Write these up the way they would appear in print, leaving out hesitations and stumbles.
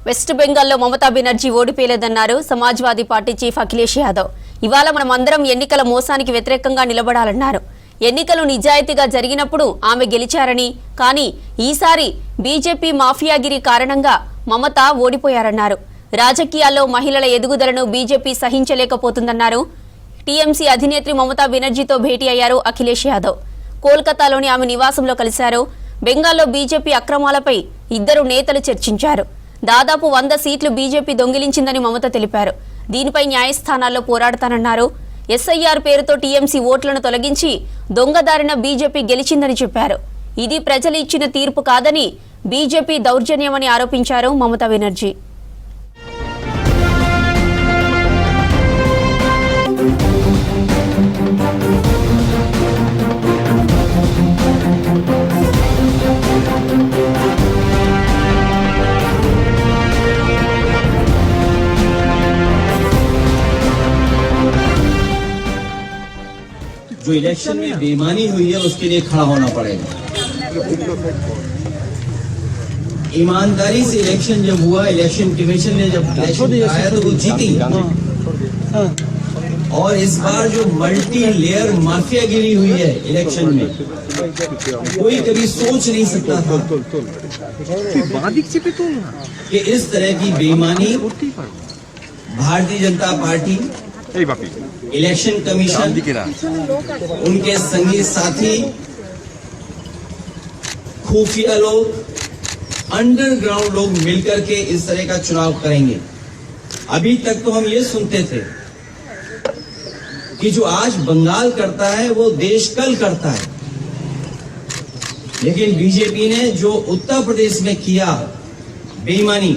West బెంగాల్లో Mamata Banerjee ఓడిపోలేదన్నారు Samajwadi party chief Akhilesh Yadav. ఇవాళ మనమందరం ఎన్నికల మోసానికి వ్యతిరేకంగా నిలబడాలన్నారు. ఎన్నికలు నిజాయితీగా జరిగినప్పుడు ఆమె గెలిచారని, కానీ ఈసారి బీజేపీ మాఫియాగిరి కారణంగా మమతా ఓడిపోయారన్నారు. రాజకీయాల్లో మహిళల ఎదుగుదలను బీజేపీ సహించలేకపోతుందన్నారు. టీఎంసీ అధినేత్రి మమతా బెనర్జీతో భేటీ అయ్యారు అఖిలేష్ యాదవ్. కోల్కతాలోని ఆమె నివాసంలో కలిశారు. బెంగాల్లో బీజేపీ అక్రమాలపై ఇద్దరు నేతలు చర్చించారు. దాదాపు 100 సీట్లు బీజేపీ దొంగిలించిందని మమత తెలిపారు. దీనిపై న్యాయస్థానాల్లో పోరాడతానన్నారు. ఎస్ఐఆర్ పేరుతో టీఎంసీ ఓట్లను తొలగించి దొంగదారిన బీజేపీ గెలిచిందని చెప్పారు. ఇది ప్రజలు ఇచ్చిన తీర్పు కాదని, బీజేపీ దౌర్జన్యమని ఆరోపించారు మమతా బెనర్జీ. जो इलेक्शन में बेईमानी हुई है उसके लिए खड़ा होना पड़ेगा। ईमानदारी से इलेक्शन जब हुआ, इलेक्शन कमीशन ने जब इलेक्शन आया तो वो जीती। और इस बार जो मल्टी लेयर माफियागिरी हुई है इलेक्शन में, कोई कभी सोच नहीं सकता था कि इस तरह की बेईमानी Bharatiya Janata party, election commission, उनके संगी साथी, खुफिया लोग, अंडरग्राउंड लोग मिलकर के इस तरह का चुनाव करेंगे। अभी तक तो हम ये सुनते थे कि जो आज बंगाल करता है वो देश कल करता है, लेकिन बीजेपी ने जो उत्तर प्रदेश में किया बेईमानी,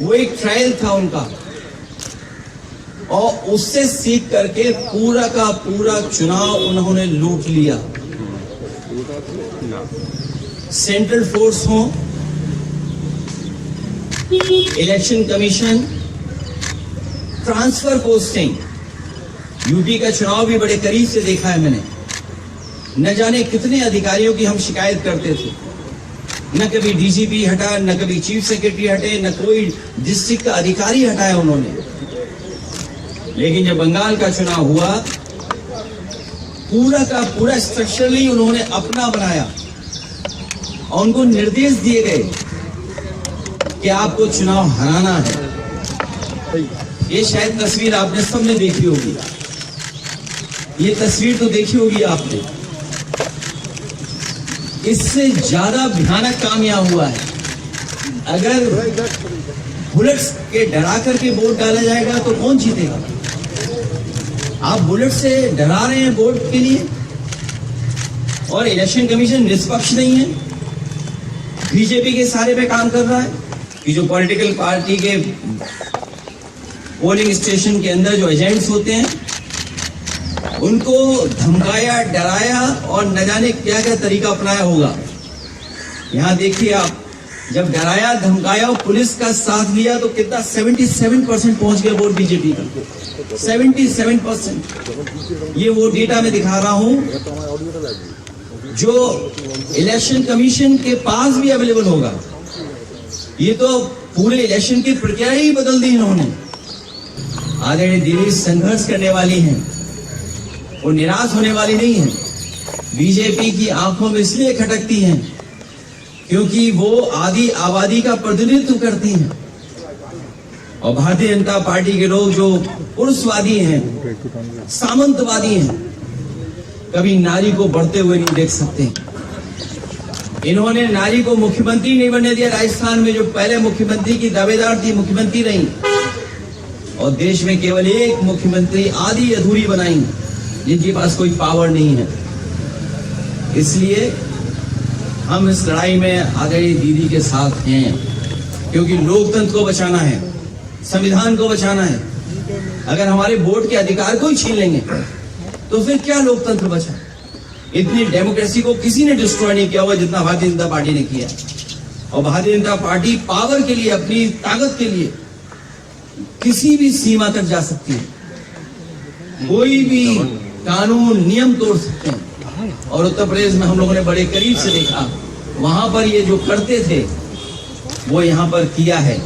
वो एक ट्रायल था उनका, और उससे सीख करके पूरा का पूरा चुनाव उन्होंने लूट लिया। सेंट्रल फोर्स हो, election commission, transfer posting, UP का चुनाव भी बड़े करीब से देखा है मैंने। न जाने कितने अधिकारियों की हम शिकायत करते थे, न कभी डीजीपी हटा, न कभी चीफ सेक्रेटरी हटे, न कोई डिस्ट्रिक्ट का अधिकारी हटाया उन्होंने। लेकिन जब बंगाल का चुनाव हुआ, पूरा का पूरा स्ट्रक्चरली उन्होंने अपना बनाया और उनको निर्देश दिए गए कि आपको चुनाव हराना है। ये शायद तस्वीर आपने सबने देखी होगी, ये तस्वीर तो देखी होगी आपने। इससे ज्यादा भयानक काम यहां हुआ है। अगर बुलेट्स के डरा करके वोट डाला जाएगा तो कौन जीतेगा? आप बुलेट से डरा रहे हैं वोट के लिए, और इलेक्शन कमीशन निष्पक्ष नहीं है, बीजेपी के सहारे पे काम कर रहा है कि जो पॉलिटिकल पार्टी के पोलिंग स्टेशन के अंदर जो एजेंट्स होते हैं उनको धमकाया, डराया और न जाने क्या क्या तरीका अपनाया होगा। यहां देखिए आप, जब डराया, धमकाया और पुलिस का साथ लिया तो कितना 77% पहुंच गया वोट बीजेपी का। 77%। ये वो डेटा मैं दिखा रहा हूं जो इलेक्शन कमीशन के पास भी अवेलेबल होगा। ये तो पूरे इलेक्शन की प्रक्रिया ही बदल दी इन्होंने। आदरणीय दीदी संघर्ष करने वाली हैं, वो निराश होने वाली नहीं है। बीजेपी की आंखों में इसलिए खटकती हैं क्योंकि वो आदि आबादी का प्रतिनिधित्व करती हैं, और भारतीय जनता पार्टी के लोग जो पुरुषवादी हैं, सामंतवादी हैं, कभी नारी को बढ़ते हुए नहीं देख सकते। इन्होंने नारी को मुख्यमंत्री नहीं बनने दिया। राजस्थान में जो पहले मुख्यमंत्री की दावेदार थी, मुख्यमंत्री रही, और देश में केवल एक मुख्यमंत्री आधी अधूरी बनाई, जिनके पास कोई पावर नहीं है। इसलिए हम इस लड़ाई में आदरणीय दीदी के साथ हैं, क्योंकि लोकतंत्र को बचाना है, संविधान को बचाना है। अगर हमारे वोट के अधिकार को ही छीन लेंगे तो फिर क्या लोकतंत्र बचा? इतनी डेमोक्रेसी को किसी ने डिस्ट्रॉय नहीं किया हुआ जितना भारतीय जनता पार्टी ने किया। और भारतीय जनता पार्टी पावर के लिए, अपनी ताकत के लिए किसी भी सीमा तक जा सकती है, कोई भी कानून नियम तोड़ सकते हैं। और उत्तर प्रदेश में हम लोगों ने बड़े करीब से देखा, वहां पर ये जो करते थे वो यहाँ पर किया है।